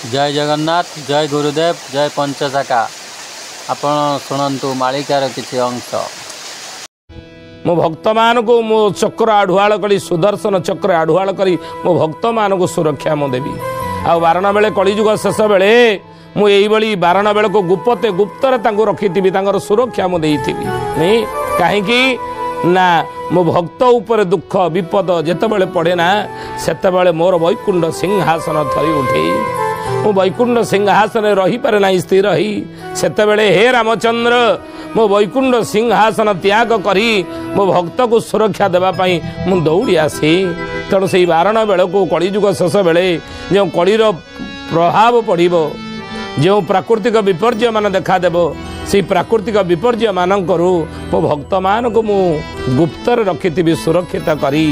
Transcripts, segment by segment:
जय जगन्नाथ, जय गुरुदेव, जय पंचशाखा। आपण शुणु मालिकार किसी अंश। मो भक्त मान को मो चक्र आढ़ुआल करी सुदर्शन चक्र आढ़ुआल करी मो भक्त मान को सुरक्षा मु देवी। आ बारण बेले कलिजुग शेष बेले मुझे बारण बेल को गुप्ते गुप्तर रखी सुरक्षा मुझे नहीं कहीं ना मो भक्त उपर दुख विपद जितेबाला पड़े ना सेतेबाला मोर वैकुंठ सिंहासन थरी उठे मो वैकुंठ सिंहासन रही पारे ना स्थिर ही सेतेबाला हे रामचंद्र मो वैकुंठ सिंहासन त्याग करी मो भक्त को सुरक्षा देवाई मु दौड़ी आसी। तेणु से बारण बेल को कलिजुग शेष बेले जो कलिर प्रभाव पड़ो जो प्राकृतिक विपर्य मान देखादेव से प्राकृतिक विपर्य मानक मो भक्त मान को मु गुप्तर रखी सुरक्षित करी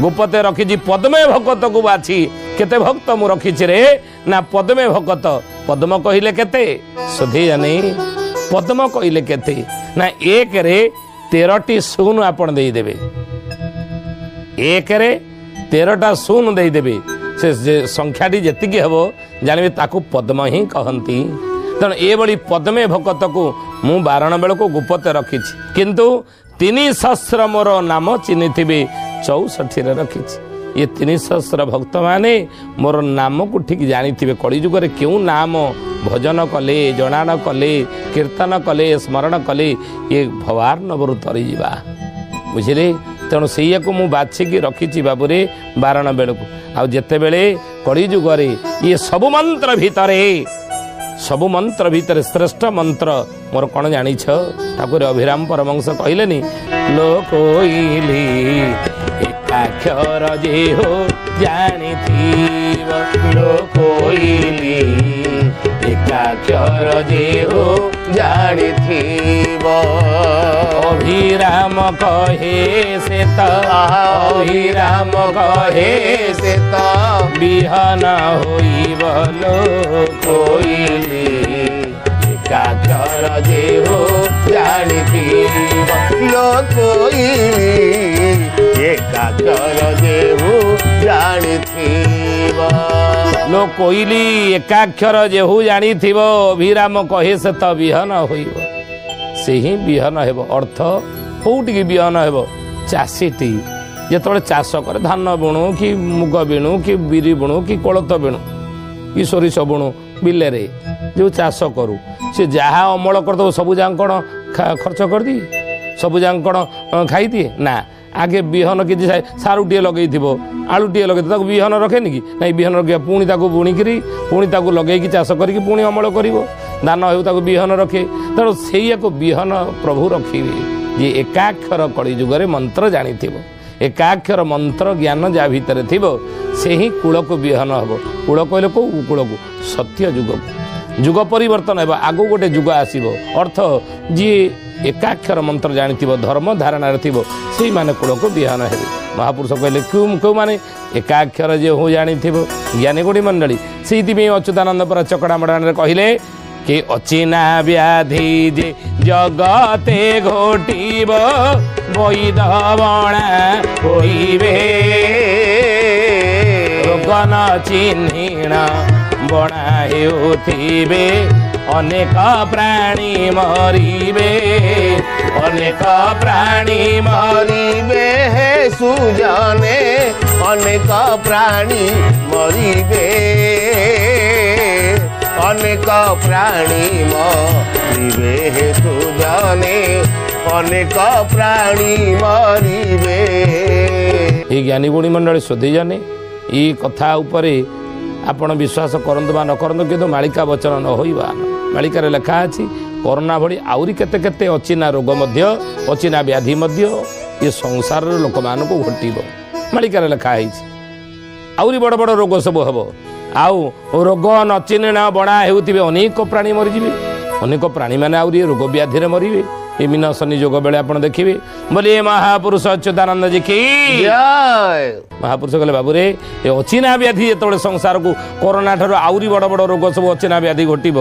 गुप्ते रखी पद्मे भगत को बाछी केते भक्त मु रखी रे ना पद्मे भगत पद्म कहले केते सुधी जानी पद्म कहले केते ना एक रे 13टी शून आपण दे देबे एक रे 13टा शून दे देबे से संख्याटी जेतिकी हेबो जानबे ताकू पद्म ही कहंती। तेणु ये पद्मे भगत को मु बारण बेल को गुप्ते रखी किंतु 300 मोर नाम चिन्ह 64 रखी ये 300 भक्त माने मोर नाम को ठीक जानी कलिजुग क्यों नाम भजन कले जनान कले कीर्तन कले स्मरण कले ये भवार नवर तरी जा बुझे। तेणु से को मु बाछिकी रखी बाबूरे बारण बेल को आउ जिते बेले कलिजुग ये सबु मंत्र भितर श्रेष्ठ मंत्र मोर कौन जानी ठाकुर अभिराम परमंश कहलेनी लोकोइली एकाक्षर जे हो जानी लोकोइली एकाक्षर जे हो जानी अभिराम कहे से अभिराम कहे से बिहन होइब लोकोइली एकाक्षर जे हो जानी लोकोइली एकाक्षर जे हो जानी लो कोइली एकाक्षर जे हो जानी अभिराम कहे से तो बिहन होइब से ही बिहन हेब अर्थ कौटी बिहन हेब चाषीटी जिते चाष करे धान बुणु कि मुग बिणु कि बिरी बुणु कि कोलथ बिणु कि सोरिष बुणु बिले रे जो चाष करू से जहाँ अमल करदे सबू जाक कौन खर्च कर दी सबू जाक कौन खाई दिए ना आगे बिहन कि सारुटे लगे आलुटे लगे बिहन रखेनि कि ना बिहन रखा पुणी बुणिकी पुणी लगे चाष करके पुणी अमल कर धान हो बिहन रखे। तेणु से बिहन प्रभु रखिए ये एकाक्षर कलिजुगे मंत्र जानी एकाक्षर मंत्र ज्ञान जहाँ भितर थी से ही कूल को बिहन हम कूल कहले कौ कूल को सत्य जुग परिवर्तन है आगो गोटे जुग आसब अर्थ जी एकाक्षर मंत्र जानी धर्म धारणा थी से माने कूल को बिहन है। महापुरुष कहले क्यों क्यों माने एकाक्षर जे हो जानी ज्ञानी गोड़ी मंडली से अच्युतानंद पर चकड़ा मड़ान कहले कि अचिना व्याधि जे जगते घोटिब वैद बणा होइबे रोग न चिन्हिण बणा हेउथिबे अनेक प्राणी मरिबे अनेक प्राणी मरिबे हे सुजने अनेक प्राणी मरिबे अनेक प्राणी मरिबे हे सुजने अनेक प्राणी मरिबे। ये ज्ञानी गुणी मंडली शोधी जाने ये कथा उपरे आपण विश्वास करंतु बा न करंतु किंतु मालिका वचन न होइबा मालिकार लेखा अछि कोरोना भली आउरी केते केते अचिना रोग मध्य अचिना व्याधि मध्य ये संसार लोक मान को घटिबो मालिकार लेखा आइछि आउरी बड़ बड़ रोग सब हबो आउ रोग न चिन्ह बणा हेउथिबे अनेक प्राणी मरिजिबे अनेक प्राणी माने आउरी रोग व्याधि रे मरिबे ये मीन शनि जोग बेले आप देखिए बोलिए महापुरुष अच्युतानंद जी की जय। महापुरुष कहले बाबू रे ये अचिना व्याधि जो संसार को कोरोना ठार आउरी बड़ बड़ रोग सब अचिना व्याधि घटिब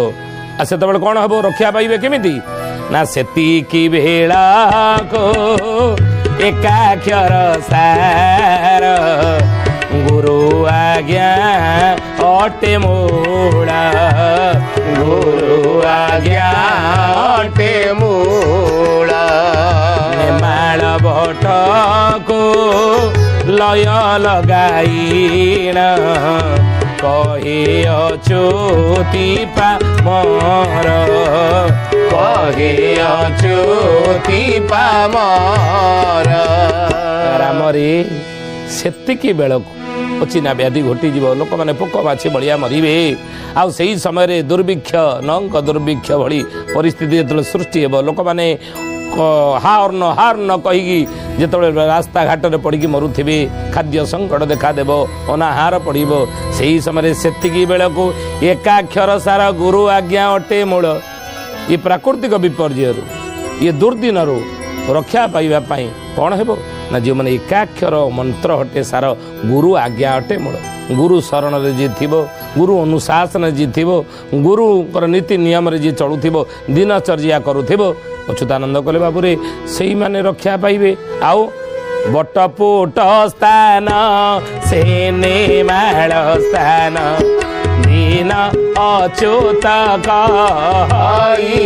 आ से कौन हम रक्षा पाइबे केमिति ना सेतिकी बेला को एकाक्षर सार गुरु आज्ञा अटे मोड़ा ଆଜ୍ଞା ଅଟେ ମୂଳ ନେମାଳ ଭଟକୁ ଲୟ ଲଗାଇଣ କହି ଅଚ୍ୟୁତି ମୋର କହି ଅଚ୍ୟୁତି ମୋର ରାମରେ ସେତିକି ବେଳକୁ ଅଚିହ୍ନା ବ୍ୟାଧି ଘଟିଯିବ, ଲୋକମାନେ ପୋକ ମାଛି ଭଳିଆ ମରିବେ। ଆଉ ସେହି ସମୟରେ ଦୁର୍ଭିକ୍ଷ ନଙ୍କ ଦୁର୍ଭିକ୍ଷ ଭଳି ପରିସ୍ଥିତି ଯେତେବେଳେ ସୃଷ୍ଟି ହେବ, ଲୋକମାନେ ହାର୍ନ କହିକି ଯେତେବେଳେ ରାସ୍ତାଘାଟରେ ପଡ଼ିକି ମରୁଥିବେ, ଖାଦ୍ୟ ସଙ୍କଟ ଦେଖାଦେବ, ଅନାହାର ପଡ଼ିବ, ସେହି ସମୟରେ ସେତିକି ବେଳକୁ ଏକାକ୍ଷର ସାର ଗୁରୁ ଆଜ୍ଞା ଅଟେ ମୂଳ। ଏ ପ୍ରାକୃତିକ ବିପର୍ଯ୍ୟୟରୁ, ଏ ଦୁର୍ଦିନରୁ ରକ୍ଷା ପାଇବା ପାଇଁ କ'ଣ ହେବ ନା, ଯେଉଁମାନେ ଏକାକ୍ଷର ମନ୍ତ୍ର ଅଟେ ସାର ଗୁରୁ ଆଜ୍ଞା ଅଟେ ମୂଳ। ଗୁରୁ ଶରଣରେ ଯିଏ ଥିବ, ଗୁରୁ ଅନୁଶାସନରେ ଯିଏ ଥିବ, ଗୁରୁଙ୍କର ନୀତି ନିୟମରେ ଯିଏ ଚଳୁଥିବ, ଦିନଚର୍ଯ୍ୟା କରୁଥିବ, ଅଚ୍ୟୁତାନନ୍ଦ କଲେ ବାବୁରେ ସେଇମାନେ ରକ୍ଷା ପାଇବେ। ଆଉ ବଟପୁଟ ସ୍ଥାନ ସେ ନେମାଳ ସ୍ଥାନ ଦିନ ଅଚ୍ୟୁତ କହି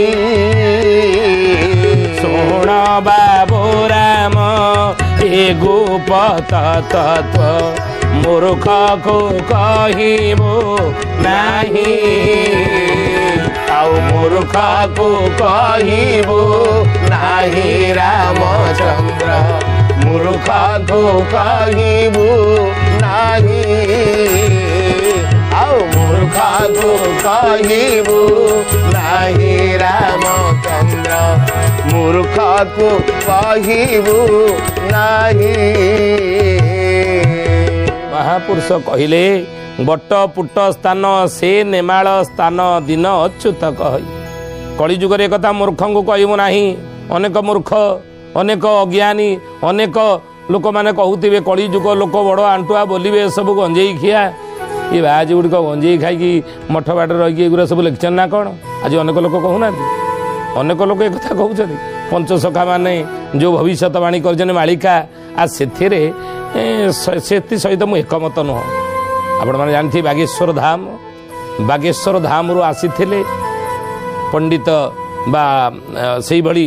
ଶୁଣ ବାବୁ ରାମ ଏ ଗୋପତ ତତ୍ଵ ମୂର୍ଖକୁ କହିବୁ ନାହିଁ, ଆଉ ମୂର୍ଖକୁ କହିବୁ ନାହିଁ ରାମଚନ୍ଦ୍ର, ମୂର୍ଖକୁ କହିବୁ ନାହିଁ, ଆଉ ମୂର୍ଖକୁ କହିବୁ ନାହିଁ ରାମଚନ୍ଦ୍ର, ମୂର୍ଖକୁ କହିବୁ ନାହିଁ। ମହାପୁରୁଷ କହିଲେ ବଟପୁଟ ସ୍ଥାନ ସେ ନେମାଳ ସ୍ଥାନ ଦିନ ଅଚ୍ୟୁତ କହି। କଳିଯୁଗରେ ଏକଥା ମୂର୍ଖଙ୍କୁ କହିବୁ ନାହିଁ। ଅନେକ ମୂର୍ଖ, ଅନେକ ଅଜ୍ଞାନୀ, ଅନେକ ଲୋକମାନେ କହୁଥିବେ କଳିଯୁଗ ଲୋକ ବଡ଼ ଆଣ୍ଟୁଆ ବୋଲିବେ, ଏସବୁ ଗଞ୍ଜେଇ ଖିଆ। ଏ ବାଜ ଗୁଡ଼ିକ ଗଞ୍ଜେଇ ଖାଇକି ମଠ ବାଟରେ ରହିକି ଏଗୁଡ଼ା ସବୁ ଲେଖିଛନ୍ତି ନା କ'ଣ? ଆଜି ଅନେକ ଲୋକ କହୁନାହାନ୍ତି, ଅନେକ ଲୋକ ଏକଥା କହୁଛନ୍ତି। ପଞ୍ଚସଖାମାନେ ଯେଉଁ ଭବିଷ୍ୟତବାଣୀ କରିଛନ୍ତି ମାଳିକା, ଆଉ ସେଥିରେ ସେଥିସହିତ ମୁଁ ଏକମତ ନୁହଁ। ଆପଣମାନେ ଜାଣିଥିବେ ବାଗେଶ୍ୱର ଧାମରୁ ଆସିଥିଲେ ପଣ୍ଡିତ ବା ସେଇଭଳି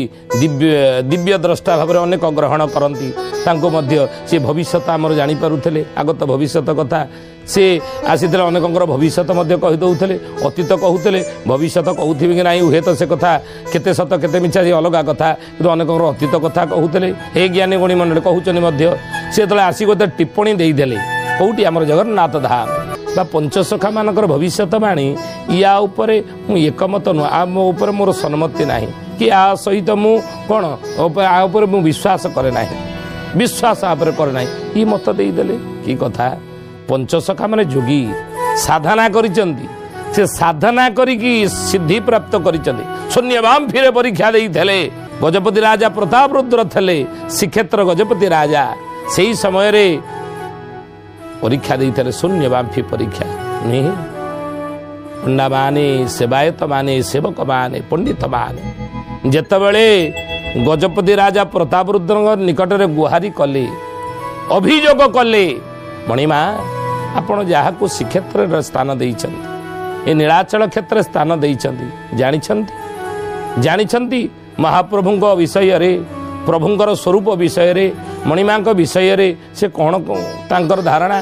ଦିବ୍ୟ ଦ୍ରଷ୍ଟା ଭାବରେ ଅନେକ ଗ୍ରହଣ କରନ୍ତି। ତାଙ୍କୁ ମଧ୍ୟ ସେ ଭବିଷ୍ୟତ ଆମର ଜାଣିପାରୁଥିଲେ, ଆଗତ ଭବିଷ୍ୟତ କଥା ସେ ଆସିଥିଲେ। ଅନେକଙ୍କର ଭବିଷ୍ୟତ ମଧ୍ୟ କହିଦେଉଥିଲେ, ଅତୀତ କହୁଥିଲେ, ଭବିଷ୍ୟତ କହୁଥିବେ କି ନାହିଁ ହୁଏତ ସେ କଥା କେତେ ସତ କେତେ ମିଛା ସେ ଅଲଗା କଥା, କିନ୍ତୁ ଅନେକଙ୍କର ଅତୀତ କଥା କହୁଥିଲେ। ହେ ଜ୍ଞାନୀ ଗୁଣୀ ମଣ୍ଡଳୀ କହୁଛନ୍ତି ମଧ୍ୟ। ସେ ଯେତେବେଳେ ଆସି ଗୋଟେ ଟିପ୍ପଣୀ ଦେଇଦେଲେ, କେଉଁଠି ଆମର ଜଗନ୍ନାଥ ଧାମ ବା ପଞ୍ଚସଖାମାନଙ୍କର ଭବିଷ୍ୟତବାଣୀ, ୟା ଉପରେ ମୁଁ ଏକମତ ନୁହଁ, ମୋ ଉପରେ ମୋର ସମ୍ମତି ନାହିଁ, କି ଆ ସହିତ ମୁଁ କ'ଣ ଆ ଉପରେ ମୁଁ ବିଶ୍ୱାସ କରେ ନାହିଁ, ବିଶ୍ୱାସ ଉପରେ କରେ ନାହିଁ, ଇ ମତ ଦେଇଦେଲେ। କି କଥା! ପଞ୍ଚସଖା ମାନେ ଯୋଗୀ ସାଧନା କରିଛନ୍ତି, ସେ ସାଧନା କରିକି ସିଦ୍ଧି ପ୍ରାପ୍ତ କରିଛନ୍ତି। ଶୂନ୍ୟବାମ୍ଫିରେ ପରୀକ୍ଷା ଦେଇଥିଲେ। ଗଜପତି ରାଜା ପ୍ରତାପରୁଦ୍ର ଥିଲେ, ଶ୍ରୀକ୍ଷେତ୍ର ଗଜପତି ରାଜା। ସେହି ସମୟରେ ପରୀକ୍ଷା ଦେଇଥିଲେ, ଶୂନ୍ୟବାମ୍ଫି ପରୀକ୍ଷା ନୁହେଁ। ପଣ୍ଡାମାନେ, ସେବାୟତମାନେ, ସେବକମାନେ, ପଣ୍ଡିତମାନେ ଯେତେବେଳେ ଗଜପତି ରାଜା ପ୍ରତାପରୁଦ୍ରଙ୍କ ନିକଟରେ ଗୁହାରି କଲେ, ଅଭିଯୋଗ କଲେ, ମଣିମା ଆପଣ ଯାହାକୁ ଶ୍ରୀକ୍ଷେତ୍ରରେ ସ୍ଥାନ ଦେଇଛନ୍ତି, ଏ ନୀଳାଚଳ କ୍ଷେତ୍ରରେ ସ୍ଥାନ ଦେଇଛନ୍ତି, ଜାଣିଛନ୍ତି ମହାପ୍ରଭୁଙ୍କ ବିଷୟରେ, ପ୍ରଭୁଙ୍କର ସ୍ୱରୂପ ବିଷୟରେ, ମଣିମାଙ୍କ ବିଷୟରେ ସେ କ'ଣ ତାଙ୍କର ଧାରଣା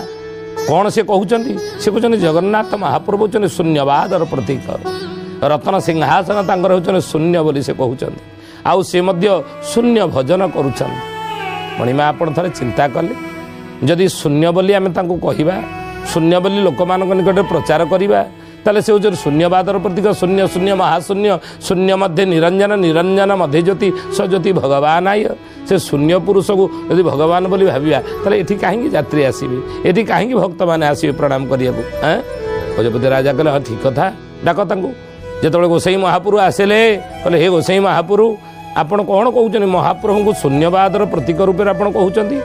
କ'ଣ ସେ କହୁଛନ୍ତି? ସେ କହୁଛନ୍ତି ଜଗନ୍ନାଥ ମହାପ୍ରଭୁ ହେଉଛନ୍ତି ଶୂନ୍ୟବାଦର ପ୍ରତୀକ, ରତ୍ନ ସିଂହାସନ ତାଙ୍କର ହେଉଛନ୍ତି ଶୂନ୍ୟ ବୋଲି ସେ କହୁଛନ୍ତି। ଆଉ ସେ ମଧ୍ୟ ଶୂନ୍ୟ ଭଜନ କରୁଛନ୍ତି। ମଣିମା ଆପଣ ଥରେ ଚିନ୍ତା କଲେ, ଯଦି ଶୂନ୍ୟ ବୋଲି ଆମେ ତାଙ୍କୁ କହିବା, ଶୂନ୍ୟ ବୋଲି ଲୋକମାନଙ୍କ ନିକଟରେ ପ୍ରଚାର କରିବା, ତାହେଲେ ସେ ହେଉଛନ୍ତି ଶୂନ୍ୟବାଦର ପ୍ରତୀକ। ଶୂନ୍ୟ ଶୂନ୍ୟ ମହାଶୂନ୍ୟ, ଶୂନ୍ୟ ମଧ୍ୟରେ ନିରଞ୍ଜନ, ନିରଞ୍ଜନ ମଧ୍ୟରେ ଜ୍ୟୋତି, ସଜ୍ୟୋତି ଭଗବାନ ଆୟ। ସେ ଶୂନ୍ୟ ପୁରୁଷକୁ ଯଦି ଭଗବାନ ବୋଲି ଭାବିବା, ତାହେଲେ ଏଠି କାହିଁକି ଯାତ୍ରୀ ଆସିବେ, ଏଠି କାହିଁକି ଭକ୍ତମାନେ ଆସିବେ ପ୍ରଣାମ କରିବାକୁ? ଗଜପତି ରାଜା କହିଲେ ହଁ ଠିକ୍ କଥା, ଡାକ ତାଙ୍କୁ। ଯେତେବେଳେ ଗୋସାଇ ମହାପୁରୁ ଆସିଲେ, କହିଲେ ହେ ଗୋସାଇ ମହାପୁରୁ, ଆପଣ କ'ଣ କହୁଛନ୍ତି? ମହାପ୍ରଭୁଙ୍କୁ ଶୂନ୍ୟବାଦର ପ୍ରତୀକ ରୂପରେ ଆପଣ କହୁଛନ୍ତି,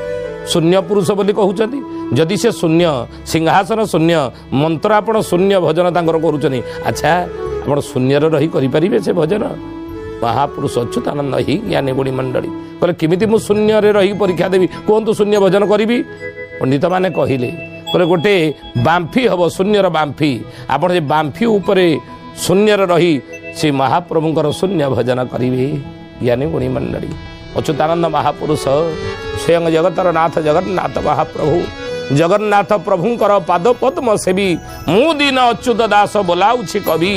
ଶୂନ୍ୟ ପୁରୁଷ ବୋଲି କହୁଛନ୍ତି। ଯଦି ସେ ଶୂନ୍ୟ, ସିଂହାସନ ଶୂନ୍ୟ, ମନ୍ତ୍ର ଆପଣ ଶୂନ୍ୟ ଭଜନ ତାଙ୍କର କରୁଛନ୍ତି, ଆଚ୍ଛା ଆପଣ ଶୂନ୍ୟରେ ରହି କରିପାରିବେ ସେ ଭଜନ? ମହାପୁରୁଷ ଅଚ୍ୟୁତାନନ୍ଦ ହି ଜ୍ଞାନୀ ଗୁଣୀ ମଣ୍ଡଳୀ କହିଲେ, କେମିତି ମୁଁ ଶୂନ୍ୟରେ ରହି ପରୀକ୍ଷା ଦେବି, କୁହନ୍ତୁ ଶୂନ୍ୟ ଭଜନ କରିବି? ପଣ୍ଡିତମାନେ କହିଲେ ଗୋଟେ ବାମ୍ଫି ହେବ, ଶୂନ୍ୟର ବାମ୍ଫି। ଆପଣ ସେ ବାମ୍ଫି ଉପରେ ଶୂନ୍ୟରେ ରହି श्री महाप्रभुंकर शून्य भजन करिवे ज्ञानी गुणी मंडली। अच्युतानंद महापुरुष स्वयं जगतर नाथ जगन्नाथ महाप्रभु जगन्नाथ प्रभुंकर पाद पद्म सेवी मु दिन अच्युत दास बोलाउछि कवि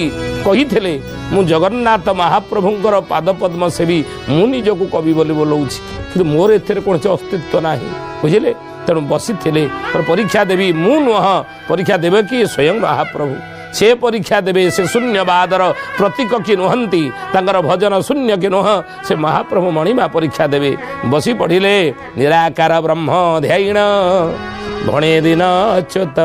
कही मु जगन्नाथ महाप्रभुंकर पाद पद्म सेवी मु निजको कवि बोली बोलाउछि कि मोर एथरे कौन अस्तित्व ना बुझे तेणु बसी परीक्षा देवी मु नुह परीक्षा देवे कि स्वयं महाप्रभु से परीक्षा देवे से शून्यवादर प्रतीक कि नुहंती तांकर भजन शून्य कि नुह से महाप्रभु मणिमा परीक्षा देवे बसी पढ़िले निराकार ब्रह्म ध्यान भणे दिन अच्युत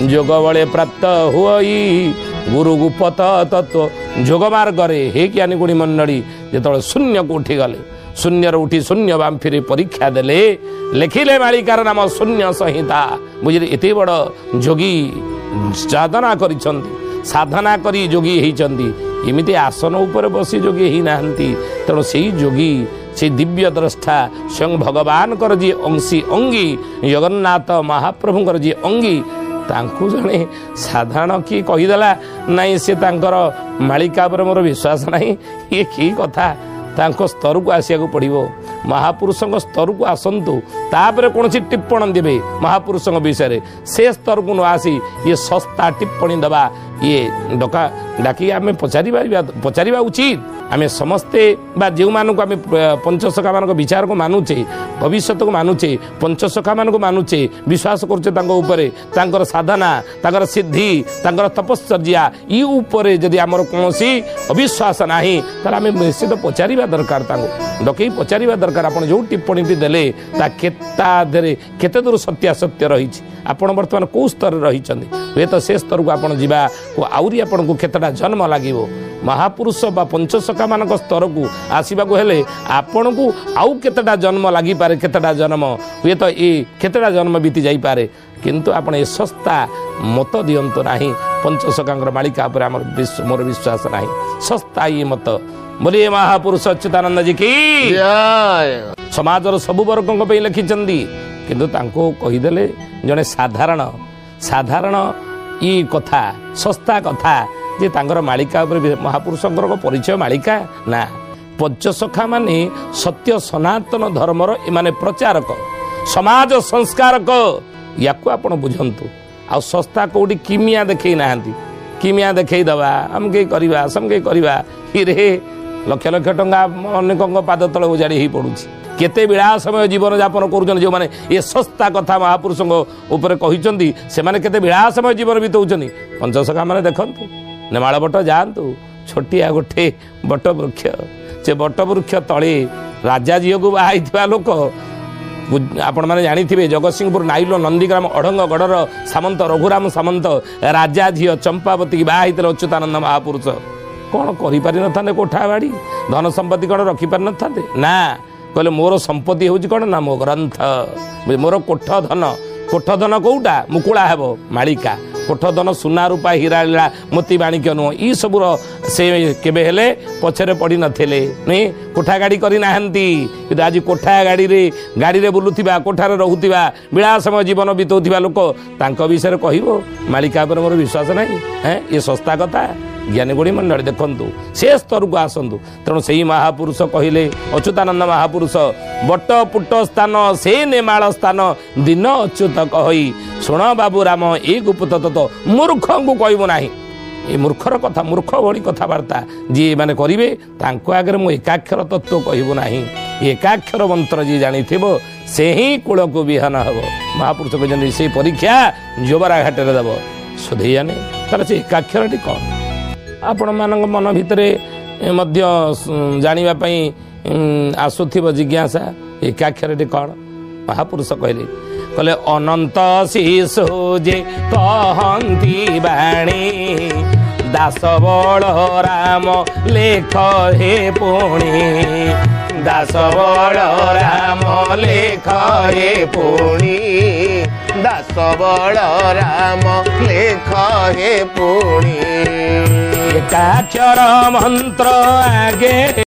जोग बले प्राप्त हुई गुरु गुपत तत्व जोग मार्ग हे ज्ञानी गुणी मंडली जो शून्य को उठी गले शून्य उठी शून्य बांफी परीक्षा देले लिखिले मालिकार नाम शून्य संहिता बुझे एते बड़ जोगी साधना साधना करी जोगी होती एमती आसन उपर बसी जोगी ही नाहंती तेणु से जोगी से दिव्य द्रष्टा स्वयं भगवान कर जी अंशी अंगी जगन्नाथ महाप्रभुंकर जी अंगी तांकु जने साधारण किए कहीदेला नाई से तांकर मालिका पर मोर विश्वास नहीं ये कि कथा तांको स्तर को आसिया पड़ो महापुरुषों स्तर को आसतु तापर कौन टिप्पणी देवे महापुरुषों विषय से स्तर को न आसी ये सस्ता टिप्पणी दबा ये डका डाकी आम पचार उचित आम समस्ते जो मानक आम पंचसखा मान विचार को मानुचे भविष्य को मानुचे पंचसखा मान को मानुचे विश्वास करुचे साधना तांकर सिद्धि तांकर तपस्या ई उपरे जदि आमर कौन अविश्वास ना तार आम निश्चित पचार दरकार डकई पचार दरकार आप जो टिप्पणी देले केते दूर सत्यासत्य रही आपण बर्तमान कौ स्तर रही हे तो से स्तर को आप जा आउरी आपन को केतटा जन्म लगे महापुरुष बा पंचसखा मान स्तर को आसवा आपण को आउ केतटा जन्म लगी पारे केतटा जन्म हे तो ये केतटा जन्म बीती जाई पारे किंतु आपण ए सस्ता मत दियंतु नाही पंचसखा मालिका पर मोर विश्वास नाही सस्ता ये मत बोलिए महापुरुष अच्युतानंद जी की समाजर सबु वर्गों पे लिखिचंदी किंतु तांको कहीदेले जने साधारण साधारण ई कथा सस्ता कथा जे तांकर मालिका महापुरुषंकर परिचय मालिका ना पंचसखा माने सत्य सनातन धर्मर एमाने प्रचारक समाज संस्कारक या आपण बुझंतु आ सस्ता कोडी किमिया देखै नाहंती किमिया देखै दबा हमके करबा समके करबा हिरे लक्ष लक्ष टंका अनेकों पाद तले उजाड़ी ही पड़ुछि केते विलासमय जीवन यापन करुछन जो माने ये सस्ता कथा महापुरुषों ऊपर कहिचंदी से माने केते विलासमय जीवन बीतौछनी पंचसखा माने देखंतु नेमाळ बट जातु छोटिया गोटे बट वृक्ष से बट वृक्ष तले राजा झील को बाहा लोक आपण मैंने जानी जगतसिंहपुर नाइलो नंदीग्राम अढ़ंगगढ़ सामंत रघुराम सामंत राजा झील चंपावती की बाहा अच्युतानंद महापुरुष कौन कर कोठा बाड़ी धन संपत्ति कौन रखिपार न ना कहले मोर संपत्ति हूँ कौन ना मो ग्रंथ मोर कोठधन कौटा मुकुला हेब मालिका कोठधन सुना रूपा हीरा लीला मोती माणिक्य नुह ई सबूर से केबे हेले पछरे पड़ी नथिले नहीं कोठा गाड़ी करी नाहंती कि आज कोठा गाड़ी रे बुलुथिबा कोठारे रहुथिबा विलासमय जीवन बीतौथिबा लोक तांको विषय कहबो मालिका पर मोर विश्वास नहीं हैं ये सस्ता कथा ज्ञानी गुणी मंडल देखंतु से स्तर को आसतु तेणु से ही महापुरुष कहले अच्युतानंद महापुरुष बट पुट स्थान से नेमाल स्थान दिन अच्युत कही शुण बाबू राम ए गुप्त तत्व मूर्ख को कहबो नाही ये मूर्खर कथा मूर्ख भली कथबार्ता जी मैंने करेंगे तांको आगे मु एकाक्षर तत्व कहबो नाही एकाक्षर मंत्र जी जानी से ही कूल को विहान हम महापुरुष कहते से परीक्षा जोबरा घाटे देव सुधैयानी तार से एकाक्षर टी कौन आपण मान मन भितर जानापी आसुथिब जिज्ञासा एकाक्षर टी कौन महापुरुष कहले अनंत शिशु जे कहती बाणी दास बल राम लेख हे पुणी दास बल राम लेख हे पुणी दास बल राम लेख हे पुणी एकाक्षर मंत्र आगे